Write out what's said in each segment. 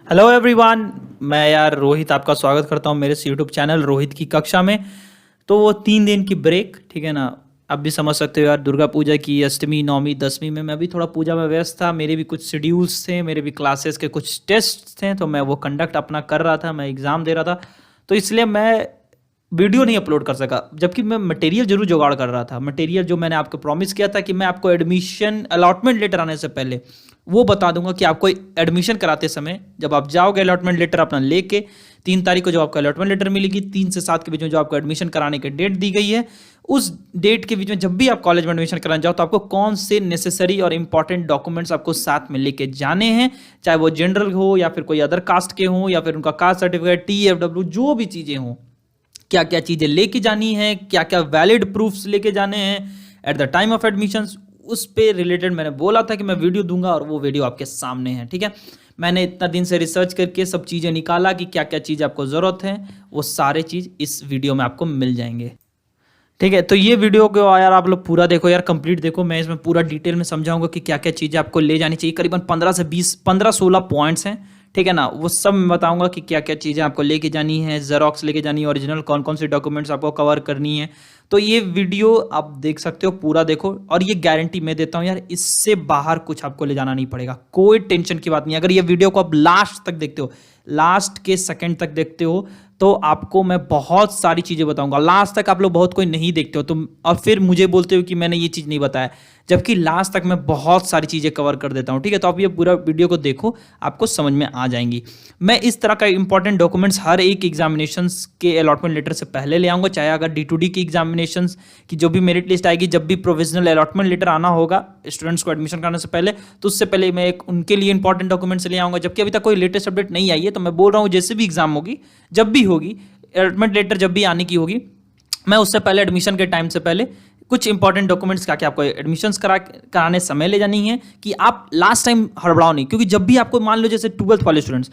Hello everyone. मैं यार रोहित आपका स्वागत करता हूँ मेरे यूट्यूब चैनल रोहित की कक्षा में। तो वो 3 दिन की ब्रेक, ठीक है ना। आप भी समझ सकते हो यार, दुर्गा पूजा की अष्टमी नवमी दसवीं में मैं भी थोड़ा पूजा में व्यस्त था। मेरे भी कुछ शेड्यूल्स थे, मेरे भी क्लासेस के कुछ टेस्ट थे, तो मैं वो कंडक्ट अपना कर रहा था, मैं एग्ज़ाम दे रहा था। तो इसलिए मैं वीडियो नहीं अपलोड कर सका, जबकि मैं मटेरियल जरूर जुगाड़ कर रहा था। मटेरियल जो मैंने आपको प्रॉमिस किया था कि मैं आपको एडमिशन अलॉटमेंट लेटर आने से पहले वो बता दूंगा कि आपको एडमिशन कराते समय जब आप जाओगे अलॉटमेंट लेटर अपना लेके 3 तारीख को जो आपका अलॉटमेंट लेटर मिलेगी, 3 से 7 के बीच में जो आपको एडमिशन कराने की डेट दी गई है, उस डेट के बीच में जब भी आप कॉलेज में एडमिशन कराने जाओ तो आपको कौन से नेसेसरी और इंपॉर्टेंट डॉक्यूमेंट्स आपको साथ में लेके जाने हैं, चाहे वो जनरल हो या फिर कोई अदर कास्ट के हो या फिर उनका कास्ट सर्टिफिकेट TFW जो भी चीज़ें हों, क्या क्या चीज़ें लेके जानी है, क्या क्या वैलिड प्रूफ्स लेके जाने हैं at the time of admission, उस पे रिलेटेड मैंने बोला था कि मैं वीडियो दूंगा और वो वीडियो आपके सामने है। ठीक है, मैंने इतना दिन से रिसर्च करके सब चीज़ें निकाला कि क्या क्या चीज़ आपको ज़रूरत है, वो सारे चीज़ इस वीडियो में आपको मिल जाएंगे। ठीक है, तो ये वीडियो को यार आप लोग पूरा देखो यार, कंप्लीट देखो। मैं इसमें पूरा डिटेल में समझाऊंगा कि क्या क्या चीज़ें आपको ले जानी चाहिए। करीबन 15 से 16 पॉइंट्स हैं, ठीक है ना। वो सब मैं बताऊंगा कि क्या क्या चीज़ें आपको लेके जानी है, जेरोक्स लेके जानी है, ओरिजिनल कौन कौन से डॉक्यूमेंट्स आपको कवर करनी है। तो ये वीडियो आप देख सकते हो, पूरा देखो। और ये गारंटी मैं देता हूँ यार, इससे बाहर कुछ आपको ले जाना नहीं पड़ेगा, कोई टेंशन की बात नहीं। अगर ये वीडियो को आप लास्ट तक देखते हो, लास्ट के सेकंड तक देखते हो, तो आपको मैं बहुत सारी चीज़ें बताऊंगा। लास्ट तक आप लोग बहुत कोई नहीं देखते हो तुम, और फिर मुझे बोलते हो कि मैंने ये चीज़ नहीं बताया, जबकि लास्ट तक मैं बहुत सारी चीज़ें कवर कर देता हूँ। ठीक है, तो आप ये पूरा वीडियो को देखो, आपको समझ में आ जाएंगी। मैं इस तरह का इंपॉर्टेंट डॉक्यूमेंट्स हर एक एग्जामिनेशंस के अलॉटमेंट लेटर से पहले ले आऊँगा। चाहे अगर D2D की एग्जामिनेशंस की जो भी मेरिट लिस्ट आएगी, जब भी प्रोविजनल अलॉटमेंट लेटर आना होगा स्टूडेंट्स को एडमिशन कराने से पहले, तो उससे पहले मैं एक उनके लिए इंपॉर्टेंट डॉक्यूमेंट्स ले आऊँगा। जबकि अभी तक कोई लेटेस्ट अपडेट नहीं आई है, तो मैं बोल रहा हूँ जैसे भी एग्जाम होगी, जब भी होगी अलॉटमेंट लेटर, जब भी आने की होगी, मैं उससे पहले एडमिशन के टाइम से पहले कुछ इंपॉर्टेंट डॉक्यूमेंट्स क्या क्या आपको एडमिशन्स कराने समय ले जानी है, कि आप लास्ट टाइम हड़बड़ाओ नहीं। क्योंकि जब भी आपको मान लो जैसे 12th वाले स्टूडेंट्स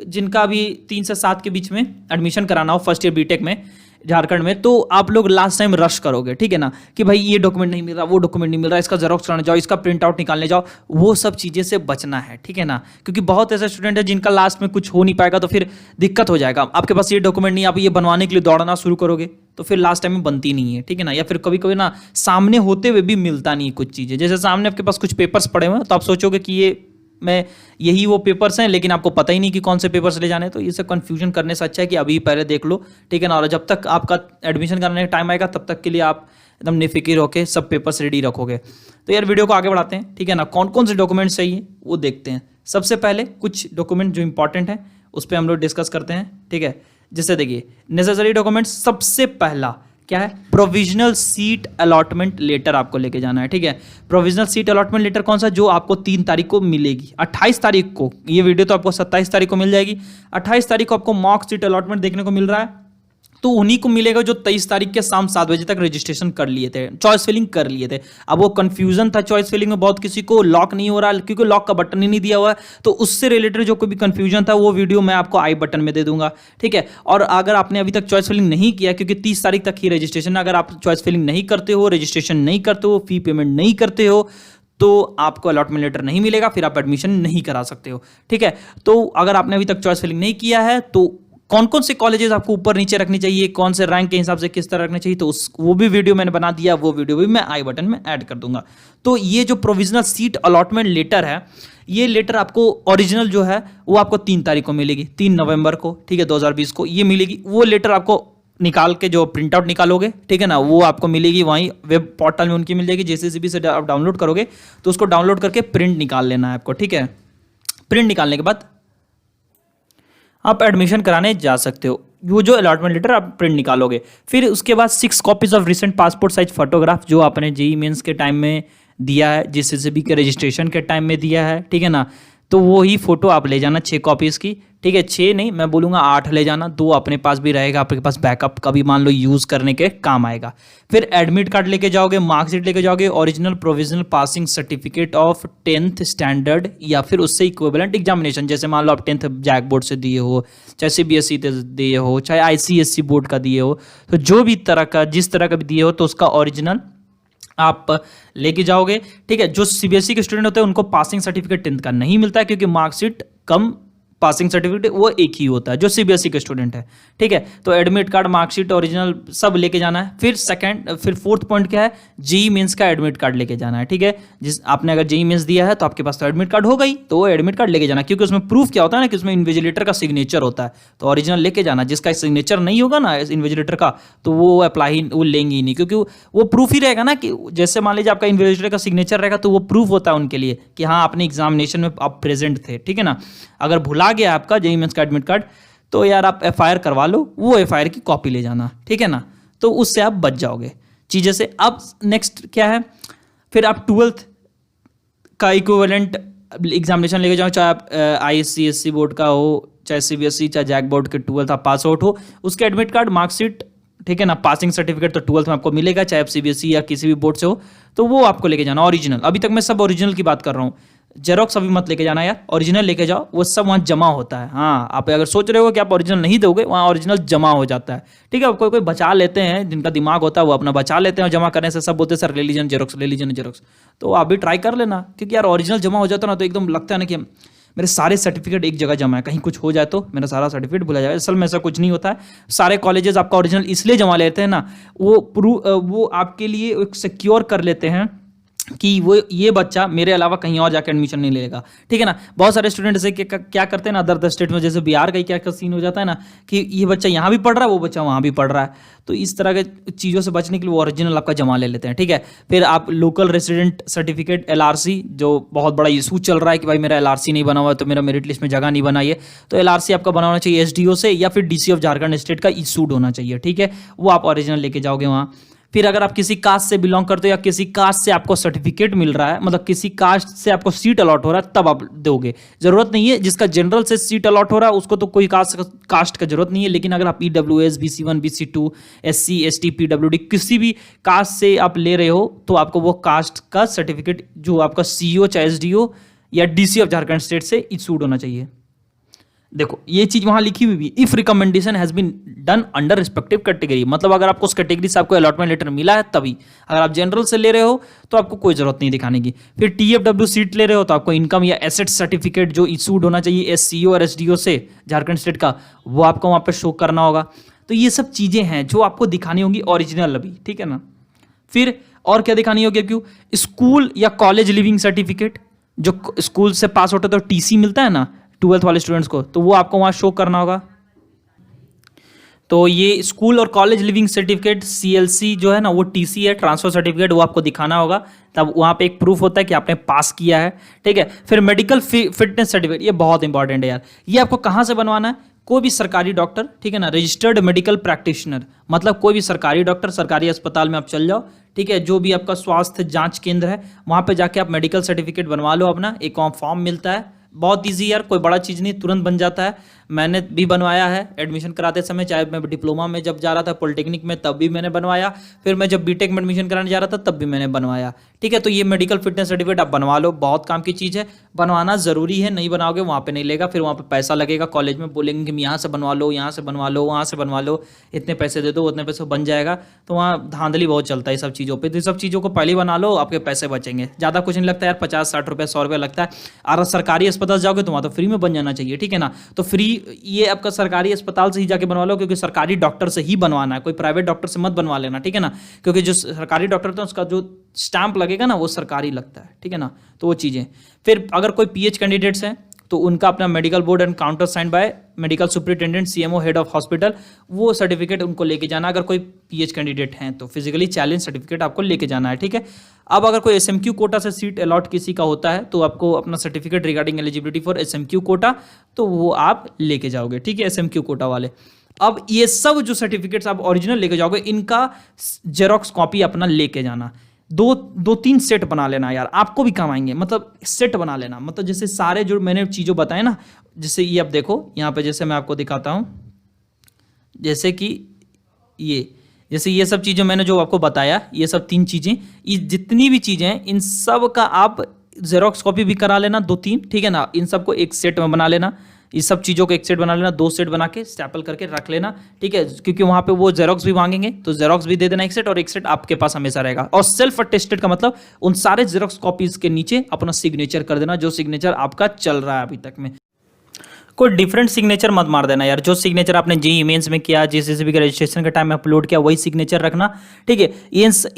जिनका अभी 3 से 7 के बीच में एडमिशन कराना हो फर्स्ट ईयर बीटेक में झारखंड में, तो आप लोग लास्ट टाइम रश करोगे, ठीक है ना, कि भाई ये डॉक्यूमेंट नहीं मिल रहा, वो डॉक्यूमेंट नहीं मिल रहा, इसका जेरोक्स कराने जाओ, इसका प्रिंट आउट निकालने जाओ। वो सब चीज़ें से बचना है, ठीक है ना। क्योंकि बहुत ऐसे स्टूडेंट है जिनका लास्ट में कुछ हो नहीं पाएगा, तो फिर दिक्कत हो जाएगा। आपके पास ये डॉक्यूमेंट नहीं, आप ये बनवाने के लिए दौड़ना शुरू करोगे, तो फिर लास्ट टाइम में बनती नहीं है, ठीक है ना। या फिर कभी कभी ना सामने होते हुए भी मिलता नहीं कुछ चीज़ें। जैसे सामने आपके पास कुछ पेपर्स पड़े हुए हैं, तो आप सोचोगे कि ये मैं यही वो पेपर्स हैं, लेकिन आपको पता ही नहीं कि कौन से पेपर्स ले जाने। तो ये सब कंफ्यूजन करने से अच्छा है कि अभी पहले देख लो, ठीक है ना। और जब तक आपका एडमिशन करने का टाइम आएगा, तब तक के लिए आप एकदम निफिकिर होकर सब पेपर्स रेडी रखोगे। तो यार वीडियो को आगे बढ़ाते हैं, ठीक है ना। कौन कौन से डॉक्यूमेंट्स चाहिए वो देखते हैं। सबसे पहले कुछ डॉक्यूमेंट जो इंपॉर्टेंट है उस पर हम लोग डिस्कस करते हैं, ठीक है। जैसे देखिए नेसेसरी डॉक्यूमेंट्स, सबसे पहला क्या है, प्रोविजनल सीट अलॉटमेंट लेटर आपको लेके जाना है, ठीक है। प्रोविजनल सीट अलॉटमेंट लेटर कौन सा, जो आपको 3 तारीख को मिलेगी। 28 तारीख को, ये वीडियो तो आपको 27 तारीख को मिल जाएगी। 28 तारीख को आपको मॉक सीट अलॉटमेंट देखने को मिल रहा है, तो उन्हीं को मिलेगा जो 23 तारीख के शाम 7 बजे तक रजिस्ट्रेशन कर लिए थे, चॉइस फिलिंग कर लिए थे। अब वो कंफ्यूजन था चॉइस फिलिंग में, बहुत किसी को लॉक नहीं हो रहा क्योंकि लॉक का बटन ही नहीं दिया हुआ है। तो उससे रिलेटेड जो कोई भी कंफ्यूजन था, वो वीडियो मैं आपको आई बटन में दे दूंगा, ठीक है। और अगर आपने अभी तक चॉइस फिलिंग नहीं किया, क्योंकि 30 तारीख तक ही रजिस्ट्रेशन, अगर आप चॉइस फिलिंग नहीं करते हो, रजिस्ट्रेशन नहीं करते हो, फी पेमेंट नहीं करते हो, तो आपको अलॉटमेंट लेटर नहीं मिलेगा, फिर आप एडमिशन नहीं करा सकते हो, ठीक है। तो अगर आपने अभी तक चॉइस फिलिंग नहीं किया है, तो कौन कौन से कॉलेजेस आपको ऊपर नीचे रखनी चाहिए, कौन से रैंक के हिसाब से किस तरह रखने चाहिए, तो वो भी वीडियो मैंने बना दिया, वो वीडियो भी मैं आई बटन में ऐड कर दूंगा। तो ये जो प्रोविजनल सीट अलॉटमेंट लेटर है, ये लेटर आपको ओरिजिनल जो है वो आपको 3 तारीख को मिलेगी, 3 नवंबर को, ठीक है, 2020 को ये मिलेगी। वो लेटर आपको निकाल के जो प्रिंट आउट निकालोगे, ठीक है ना, वो आपको मिलेगी वहीं वेब पोर्टल में, उनकी मिल जाएगी। JCCB से आप डाउनलोड करोगे तो उसको डाउनलोड करके प्रिंट निकाल लेना है आपको, ठीक है। प्रिंट निकालने के बाद आप एडमिशन कराने जा सकते हो। वो जो अलॉटमेंट लेटर आप प्रिंट निकालोगे, फिर उसके बाद 6 copies of recent passport size photograph जो आपने JEE मेंस के टाइम में दिया है, JCCB के रजिस्ट्रेशन के टाइम में दिया है, ठीक है ना। तो वो ही फोटो आप ले जाना 6 कॉपीज़ की, ठीक है। 6 नहीं, मैं बोलूँगा 8 ले जाना, 2 अपने पास भी रहेगा, आपके पास बैकअप कभी मान लो यूज़ करने के काम आएगा। फिर एडमिट कार्ड लेके जाओगे, मार्कशीट लेके जाओगे, original provisional passing certificate of 10th standard या फिर उससे इक्विवेलेंट एग्जामिनेशन। जैसे मान लो आप 10th जैक बोर्ड से दिए हो, चाहे CBSE से दिए हो, चाहे ICSE बोर्ड का दिए हो, तो जो भी तरह का, जिस तरह का भी दिए हो, तो उसका ओरिजिनल आप लेके जाओगे, ठीक है। जो CBSE के स्टूडेंट होते हैं उनको पासिंग सर्टिफिकेट 10th का नहीं मिलता है, क्योंकि मार्कशीट कम पासिंग सर्टिफिकेट वो एक ही होता है जो सीबीएसई के स्टूडेंट है, ठीक है। तो एडमिट कार्ड, मार्कशीट, ओरिजिनल सब लेके जाना है। फिर फोर्थ पॉइंट क्या है, जेईई मेंस का एडमिट कार्ड लेके जाना है, ठीक है। जिस आपने अगर जेईई मेंस दिया है तो आपके पास तो एडमिट कार्ड होगा ही, तो वो एडमिट कार्ड लेके जाना, क्योंकि उसमें प्रूफ क्या होता है ना कि उसमें इन्विजिलेटर का सिग्नेचर होता है, तो ओरिजिनल लेके जाना। जिसका सिग्नेचर नहीं होगा ना इन्विजिलेटर का, तो वो अप्लाई वो लेंगे ही नहीं, क्योंकि वो प्रूफ ही रहेगा ना कि जैसे मान लीजिए आपका इन्विजिलेटर का सिग्नेचर रहेगा तो वो प्रूफ होता है उनके लिए कि हाँ आपने एग्जामिनेशन में आप प्रेजेंट थे, ठीक है ना। अगर भुला गया आपका जेईई मेंस का एडमिट कार्ड तो यार आप एफआईआर करवा लो, वो एफआईआर की कॉपी ले जाना, ठीक है ना। तो उससे आप बच जाओगे चीज़ें से। अब नेक्स्ट क्या है, फिर आप 12th का इक्विवेलेंट एग्जामिनेशन लेके जाओ, चाहे आप आईसीएसई बोर्ड का हो, चाहे सीबीएसई, चाहे जैक बोर्ड के 12th आप पास आउट हो, उसके एडमिट कार्ड, मार्कशीट, ठीक है ना, पासिंग सर्टिफिकेट तो 12th में आपको मिलेगा, चाहे आप सीबीएसई या किसी भी बोर्ड से हो, तो वो आपको लेके जाना ओरिजिनल। अभी तक मैं सब ओरिजिनल की बात कर रहा हूँ, जेरोक्स अभी मत लेके जाना यार, ओरिजिनल लेके जाओ, वो सब वहाँ जमा होता है। हाँ, आप अगर सोच रहे हो कि आप ओरिजिनल नहीं दोगे, वहाँ ओरिजिनल जमा हो जाता है, ठीक है। कोई कोई बचा लेते हैं, जिनका दिमाग होता है वो अपना बचा लेते हैं, और जमा करने से सब बोलते हैं सर ले लीजिए जेरोक्स, ले लीजिए जेरोक्स। तो आप भी ट्राई कर लेना, क्योंकि यार ओरिजिनल जमा हो जाता है ना तो एकदम लगता है ना कि मेरे सारे सर्टिफिकेट एक जगह जमा है, कहीं कुछ हो जाए तो मेरा सारा सर्टिफिकेट भूला जाए। असल में ऐसा कुछ नहीं होता है। सारे कॉलेजेस आपका ओरिजिनल इसलिए जमा लेते हैं ना, वो आपके लिए एक सिक्योर कर लेते हैं कि वो ये बच्चा मेरे अलावा कहीं और जाकर एडमिशन नहीं लेगा, ठीक है ना। बहुत सारे स्टूडेंट ऐसे क्या करते हैं ना अदर स्टेट में, जैसे बिहार का क्या सीन हो जाता है ना कि ये बच्चा यहाँ भी पढ़ रहा है, वो बच्चा वहाँ भी पढ़ रहा है, तो इस तरह के चीज़ों से बचने के लिए वो ओरिजिनल आपका जमा ले लेते हैं, ठीक है। फिर आप लोकल रेसिडेंट सर्टिफिकेट एलआरसी, जो बहुत बड़ा इशू चल रहा है कि भाई मेरा एलआरसी नहीं बना हुआ है तो मेरा मेरिट लिस्ट में जगह नहीं बनाई है, तो एलआरसी आपका बनाना चाहिए एसडीओ से या फिर डीसी ऑफ झारखंड स्टेट का इशूड होना चाहिए, ठीक है। वो आप ओरिजिनल लेके जाओगे वहाँ। फिर अगर आप किसी कास्ट से बिलोंग करते हो या किसी कास्ट से आपको सर्टिफिकेट मिल रहा है, मतलब किसी कास्ट से आपको सीट अलॉट हो रहा है, तब आप दोगे। जरूरत नहीं है, जिसका जनरल से सीट अलॉट हो रहा है उसको तो कोई कास्ट का जरूरत नहीं है। लेकिन अगर आप EWS, BC1, BC2, SC, ST, PWD किसी भी कास्ट से आप ले रहे हो तो आपको वो कास्ट का सर्टिफिकेट जो आपका CEO, चाहे SDO या DC ऑफ झारखंड स्टेट से इशूड होना चाहिए। देखो ये चीज वहां लिखी हुई भी, if recommendation has been done under respective category, मतलब अगर आपको उस कैटेगरी से आपको अलॉटमेंट लेटर मिला है तभी। अगर आप जनरल से ले रहे हो तो आपको कोई जरूरत नहीं दिखाने की। फिर TFW सीट ले रहे हो तो आपको इनकम या एसेट सर्टिफिकेट जो इशूड होना चाहिए SCO और SDO से झारखंड स्टेट का, वो आपको वहां पर शो करना होगा। तो ये सब चीजें हैं जो आपको दिखानी होगी ओरिजिनल अभी, ठीक है ना। फिर और क्या दिखानी होगी, क्यों, स्कूल या कॉलेज लिविंग सर्टिफिकेट, जो स्कूल से पास होता है तो TC मिलता है ना 12th वाले स्टूडेंट्स को, तो वो आपको वहां शो करना होगा। तो ये स्कूल और कॉलेज लिविंग सर्टिफिकेट CLC जो है ना, वो TC है, ट्रांसफर सर्टिफिकेट, वो आपको दिखाना होगा, तब वहां पे एक प्रूफ होता है कि आपने पास किया है, ठीक है। फिर मेडिकल फिटनेस सर्टिफिकेट, ये बहुत इंपॉर्टेंट है यार। ये आपको कहाँ से बनवाना है, कोई भी सरकारी डॉक्टर, ठीक है ना, रजिस्टर्ड मेडिकल प्रैक्टिशनर, मतलब कोई भी सरकारी डॉक्टर, सरकारी अस्पताल में आप चल जाओ, ठीक है, जो भी आपका स्वास्थ्य जांच केंद्र है वहां पे जाके आप मेडिकल सर्टिफिकेट बनवा लो अपना। एक फॉर्म मिलता है, बहुत इजी यार, कोई बड़ा चीज़ नहीं, तुरंत बन जाता है। मैंने भी बनवाया है एडमिशन कराते समय, चाहे मैं डिप्लोमा में जब जा रहा था पॉलिटेक्निक में तब भी मैंने बनवाया, फिर मैं जब बीटेक में एडमिशन कराने जा रहा था तब भी मैंने बनवाया, ठीक है। तो ये मेडिकल फिटनेस सर्टिफिकेट आप बनवा लो, बहुत काम की चीज़ है, बनवाना ज़रूरी है, नहीं बनाओगे वहाँ पे नहीं लेगा, फिर वहाँ पे पैसा लगेगा, कॉलेज में बोलेंगे कि यहाँ से बनवा लो, यहाँ से बनवा लो, वहाँ से बनवा लो, इतने पैसे दे दो, उतने पैसे बन जाएगा, तो वहाँ धांधली बहुत चलता है सब चीज़ों पर। तो सब चीज़ों को पहले बना लो, आपके पैसे बचेंगे, ज़्यादा कुछ नहीं लगता यार, 50-60 रुपये 100 रुपये लगता है। और सरकारी अस्पताल जाओगे तो वहाँ तो फ्री में बन जाना चाहिए, ठीक है ना। तो फ्री ये आपका सरकारी अस्पताल से ही जाके बनवा लो, क्योंकि सरकारी डॉक्टर से ही बनवाना है, कोई प्राइवेट डॉक्टर से मत बनवा लेना, ठीक है ना, क्योंकि जो सरकारी डॉक्टर होता है उसका जो स्टैंप लगेगा ना वो सरकारी लगता है, ठीक है ना। तो वो चीज़ें। फिर अगर कोई PH कैंडिडेट्स हैं तो उनका अपना medical board and countersign by medical superintendent, CMO, head of hospital, वो सर्टिफिकेट उनको लेके जाना। अगर कोई PH कैंडिडेट हैं तो फिजिकली चैलेंज सर्टिफिकेट आपको लेके जाना है, ठीक है। अब अगर कोई SMQ कोटा से सीट अलॉट किसी का होता है तो आपको अपना certificate regarding eligibility for SMQ quota, तो वो आप लेके जाओगे, ठीक है, SMQ कोटा वाले। अब ये सब जो सर्टिफिकेट्स आप ओरिजिनल लेके जाओगे, इनका जेरोक्स कॉपी अपना लेके जाना। दो तीन सेट बना लेना यार, आपको भी काम आएंगे, मतलब सेट बना लेना, मतलब जैसे सारे जो मैंने चीज़ों बताए ना, जैसे ये अब देखो यहाँ पे, जैसे मैं आपको दिखाता हूँ, जैसे कि जैसे ये सब चीज़ें मैंने जो आपको बताया, ये सब 3 चीज़ें, ये जितनी भी चीज़ें हैं इन सब का आप जेरोक्स कॉपी भी करा लेना 2-3, ठीक है ना। इन सबको एक सेट में बना लेना, इस सब चीज़ों को एक सेट बना लेना, 2 सेट बना के स्टैपल करके रख लेना, ठीक है, क्योंकि वहाँ पे वो जेरोक्स भी मांगेंगे तो जेरोक्स भी दे देना एक सेट, और एक सेट आपके पास हमेशा रहेगा। और सेल्फ अटेस्टेड का मतलब उन सारे जेरोक्स कॉपीज के नीचे अपना सिग्नेचर कर देना, जो सिग्नेचर आपका चल रहा है अभी तक में। कोई डिफरेंट सिग्नेचर मत मार देना यार। जो सिग्नेचर आपने जेईई मेंस में किया, जेसीसीबी का रजिस्ट्रेशन के टाइम में अपलोड किया, वही सिग्नेचर रखना, ठीक है।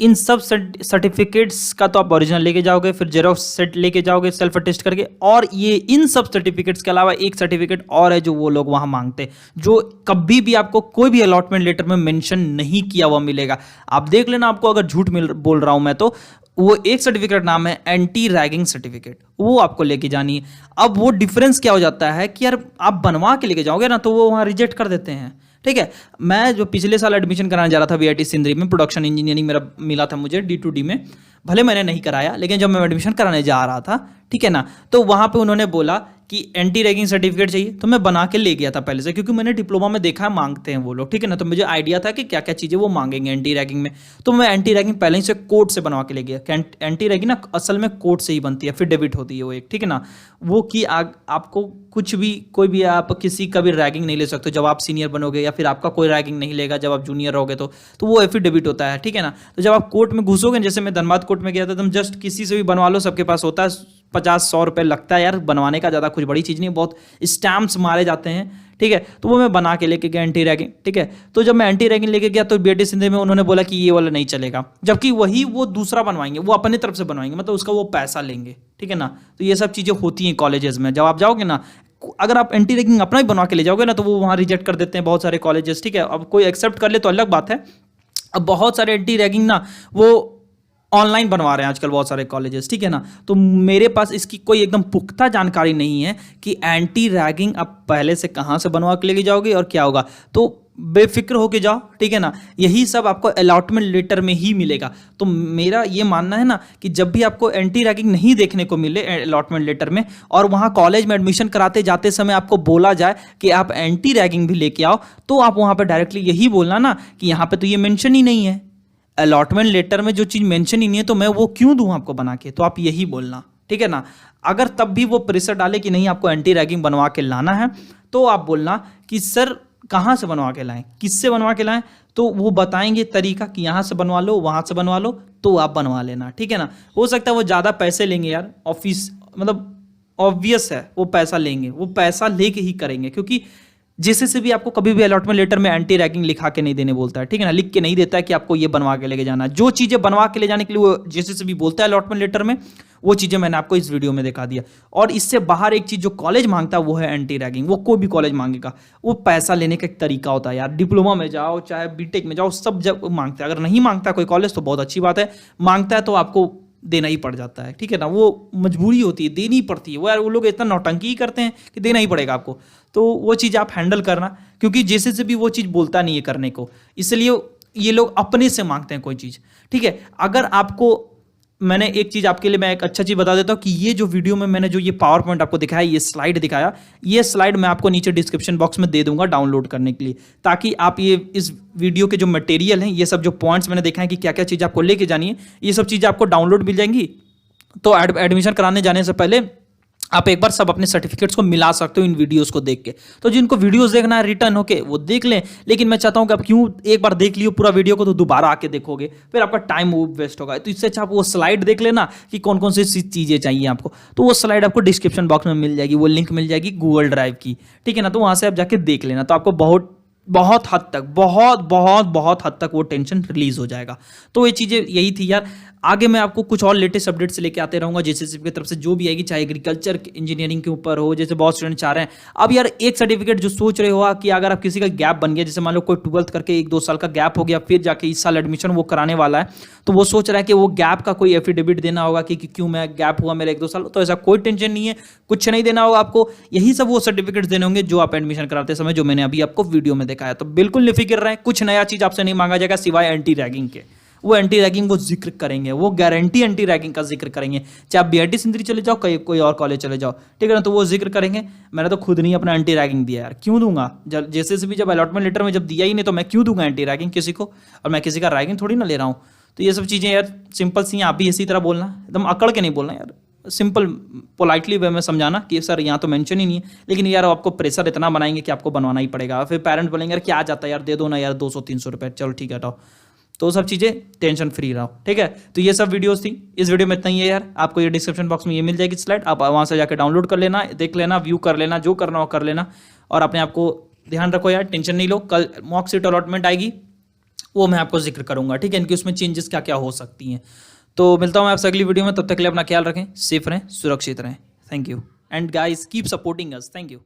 इन सब सर्टिफिकेट्स का तो आप ओरिजिनल लेके जाओगे, फिर जेरोक्स सेट लेके जाओगे सेल्फ अटेस्ट करके। और ये इन सब सर्टिफिकेट्स के अलावा एक सर्टिफिकेट और है जो वो लोग वहां मांगते हैं, जो कभी भी आपको कोई भी अलॉटमेंट लेटर में मेंशन नहीं किया हुआ मिलेगा। आप देख लेना, आपको अगर झूठ बोल रहा हूं मैं तो वो एक सर्टिफिकेट नाम है एंटी रैगिंग सर्टिफिकेट, वो आपको लेके जानी है। अब वो डिफरेंस क्या हो जाता है कि यार आप बनवा के लेके जाओगे ना तो वो वहाँ रिजेक्ट कर देते हैं, ठीक है। मैं जो पिछले साल एडमिशन कराने जा रहा था वीआईटी सिंदरी में, प्रोडक्शन इंजीनियरिंग मेरा मिला था मुझे D2D में, भले मैंने नहीं कराया, लेकिन जब मैं एडमिशन कराने जा रहा था, ठीक है ना, तो वहाँ पे उन्होंने बोला कि एंटी रैगिंग सर्टिफिकेट चाहिए, तो मैं बना के ले गया था पहले से, क्योंकि मैंने डिप्लोमा में देखा है मांगते हैं वो लोग, ठीक है ना। तो मुझे आइडिया था कि क्या क्या चीज़ें वो मांगेंगे एंटी रैगिंग में। तो मैं एंटी रैगिंग पहले ही से कोर्ट से बनवा के ले गया। एंटी रैगिंग ना असल में कोर्ट से ही बनती है, फिर डेबिट होती है वो एक, ठीक है ना। वो कि आपको कुछ भी कोई भी आप किसी का भी रैगिंग नहीं ले सकते जब आप सीनियर बनोगे, या फिर आपका कोई रैगिंग नहीं लेगा जब आप जूनियर रहोगे, तो वो एफिडेविट होता है, ठीक है ना। तो जब आप कोर्ट में घुसोगे, जैसे मैं धनबाद कोर्ट में गया था, तुम जस्ट किसी से भी बनवा लो, सबके पास होता है, 50-100 रुपये लगता है यार बनवाने का, ज़्यादा कुछ बड़ी चीज़ नहीं, बहुत स्टैम्प्स मारे जाते हैं, ठीक है। तो वो मैं बना के लेके गया एंटी रैगिंग, ठीक है। तो जब मैं एंटी रैगिंग लेके गया तो बीआईटी सिंधे में उन्होंने बोला कि ये वाला नहीं चलेगा, जबकि वही वो दूसरा बनवाएंगे, वो अपनी तरफ से बनवाएंगे, मतलब उसका वो पैसा लेंगे, ठीक है ना। तो ये सब चीज़ें होती हैं कॉलेजेस में। जब आप जाओगे ना, अगर आप एंटी रैगिंग अपना ही बनवा के ले जाओगे ना, तो वो वहाँ रिजेक्ट कर देते हैं बहुत सारे कॉलेजेस, ठीक है। अब कोई एक्सेप्ट कर ले तो अलग बात है। अब बहुत सारे एंटी रैगिंग ना वो ऑनलाइन बनवा रहे हैं आजकल बहुत सारे कॉलेजेस, ठीक है ना। तो मेरे पास इसकी कोई एकदम पुख्ता जानकारी नहीं है कि एंटी रैगिंग आप पहले से कहाँ से बनवा के लेके जाओगे और क्या होगा। तो बेफिक्र होके जाओ, ठीक है ना। यही सब आपको अलॉटमेंट लेटर में ही मिलेगा। तो मेरा ये मानना है ना कि जब भी आपको एंटी रैगिंग नहीं देखने को मिले अलॉटमेंट लेटर में, और वहाँ कॉलेज में एडमिशन कराते जाते समय आपको बोला जाए कि आप एंटी रैगिंग भी लेके आओ, तो आप वहाँ पर डायरेक्टली यही बोलना ना कि यहाँ पे तो ये मेंशन ही नहीं है, अलॉटमेंट लेटर में जो चीज़ मेंशन ही नहीं है तो मैं वो क्यों दूं आपको बना के। तो आप यही बोलना, ठीक है ना। अगर तब भी वो प्रेशर डाले कि नहीं आपको एंटी रैगिंग बनवा के लाना है, तो आप बोलना कि सर कहाँ से बनवा के लाएं, किससे बनवा के लाएं, तो वो बताएंगे तरीका कि यहाँ से बनवा लो, वहाँ से बनवा लो, तो आप बनवा लेना, ठीक है ना। हो सकता है वो ज़्यादा पैसे लेंगे यार, ऑफिस मतलब ऑब्वियस है वो पैसा लेंगे, वो पैसा लेके ही करेंगे, क्योंकि जेसीसी भी आपको कभी भी अलॉटमेंट लेटर में एंटी रैगिंग लिखा के नहीं देने बोलता है, ठीक है ना। लिख के नहीं देता है कि आपको ये बनवा के लेके जाना। जो चीज़ें बनवा के ले जाने के लिए वो जेसीसी भी बोलता है अलॉटमेंट लेटर में, वो चीज़ें मैंने आपको इस वीडियो में दिखा दिया। और इससे बाहर एक चीज़ जो कॉलेज मांगता है वो है एंटी रैगिंग। वो कोई भी कॉलेज मांगेगा, वो पैसा लेने का एक तरीका होता है यार। डिप्लोमा में जाओ चाहे बीटेक में जाओ, सब जब मांगता है। अगर नहीं मांगता कोई कॉलेज तो बहुत अच्छी बात है, मांगता है तो आपको देना ही पड़ जाता है, ठीक है ना। वो मजबूरी होती है, देनी पड़ती है। वो यार वो लोग इतना नौटंकी ही करते हैं कि देना ही पड़ेगा आपको। तो वो चीज़ आप हैंडल करना, क्योंकि जैसे से भी वो चीज़ बोलता नहीं है करने को, इसलिए ये लोग अपने से मांगते हैं कोई चीज़, ठीक है। अगर आपको मैंने एक चीज़ आपके लिए मैं एक अच्छा चीज़ बता देता हूँ कि ये जो वीडियो में मैंने जो ये पावर पॉइंट आपको दिखाया, ये स्लाइड दिखाया, ये स्लाइड मैं आपको नीचे डिस्क्रिप्शन बॉक्स में दे दूंगा डाउनलोड करने के लिए, ताकि आप ये इस वीडियो के जो मटेरियल हैं, ये सब जो पॉइंट्स मैंने देखा है कि क्या क्या चीज़ आपको लेके जानी है, ये सब चीज़ें आपको डाउनलोड मिल जाएंगी। तो एडमिशन कराने जाने से पहले आप एक बार सब अपने सर्टिफिकेट्स को मिला सकते हो इन वीडियोस को देख के। तो जिनको वीडियोस देखना है रिटर्न होके वो देख लें, लेकिन मैं चाहता हूं कि आप क्यों एक बार देख लियो पूरा वीडियो को, तो दोबारा आके देखोगे फिर आपका टाइम वो वेस्ट होगा। तो इससे अच्छा आप वो स्लाइड देख लेना कि कौन कौन सी चीज़ें चाहिए आपको। तो वो स्लाइड आपको डिस्क्रिप्शन बॉक्स में मिल जाएगी, वो लिंक मिल जाएगी गूगल ड्राइव की, ठीक है ना। तो वहाँ से आप जाके देख लेना, तो आपको बहुत हद तक बहुत हद तक वो टेंशन रिलीज हो जाएगा। तो ये चीज़ें यही थी यार। आगे मैं आपको कुछ और लेटेस्ट अपडेट्स लेके आते रहूंगा जेसीसी की तरफ से, जो भी आएगी, चाहे एग्रीकल्चर इंजीनियरिंग के ऊपर हो, जैसे बहुत स्टूडेंट चाह रहे हैं। अब यार एक सर्टिफिकेट जो सोच रहे हो कि अगर आप किसी का गैप बन गया, जैसे मान लो कोई 12th करके 1-2 साल का गैप हो गया, फिर जाके इस साल एडमिशन वो कराने वाला है, तो वो सोच रहा है कि वो गैप का कोई एफिडेविट देना होगा कि क्यों मैं गैप हुआ मेरा 1-2 साल। तो ऐसा कोई टेंशन नहीं है, कुछ नहीं देना होगा आपको। यही सब वो सर्टिफिकेट देने होंगे जो आप एडमिशन कराते समय, जो मैंने अभी आपको वीडियो में दिखाया। तो बिल्कुल निफिक्र रहें, कुछ नया चीज़ आपसे नहीं मांगा जाएगा सिवाय एंटी रैगिंग के। वो एंटी रैगिंग को जिक्र करेंगे, वो गारंटी एंटी रैगिंग का जिक्र करेंगे, चाहे आप बीआईटी सिंदरी चले जाओ, कोई और कॉलेज चले जाओ, ठीक है ना। तो वो जिक्र करेंगे। मैंने तो खुद नहीं अपना एंटी रैगिंग दिया यार, क्यों दूंगा। जैसे से भी जब अलॉटमेंट लेटर में जब दिया ही नहीं, तो मैं क्यों दूंगा एंटी रैगिंग किसी को, और मैं किसी का रैगिंग थोड़ी ना ले रहा हूँ। तो ये सब चीज़ें यार सिंपल सी, आप भी इसी तरह बोलना, एकदम अकड़ के नहीं बोलना यार, सिंपल पोलाइटली वे में समझाना कि सर यहाँ तो मेंशन ही नहीं है, लेकिन यार आपको प्रेशर इतना बनाएंगे कि आपको बनवाना ही पड़ेगा। फिर पेरेंट्स बोलेंगे यार क्या आ जाता है यार, दे दो ना यार 200-300 रुपये, चलो ठीक है हटाओ। तो सब चीज़ें टेंशन फ्री रहो, ठीक है। तो ये सब वीडियोस थी, इस वीडियो में इतना ही है यार। आपको ये डिस्क्रिप्शन बॉक्स में ये मिल जाएगी स्लाइड, आप वहाँ से जाकर डाउनलोड कर लेना, देख लेना, व्यू कर लेना, जो करना हो कर लेना। और अपने आप को ध्यान रखो यार, टेंशन नहीं लो। कल मॉक सीट अलॉटमेंट आएगी, वो मैं आपको जिक्र करूंगा, ठीक है, इनकी उसमें चेंजेस क्या क्या हो सकती हैं। तो मिलता हूँ मैं आपसे अगली वीडियो में, तब तक के लिए अपना ख्याल रखें, सेफ रहें, सुरक्षित रहें। Thank you and guys keep supporting us. Thank you.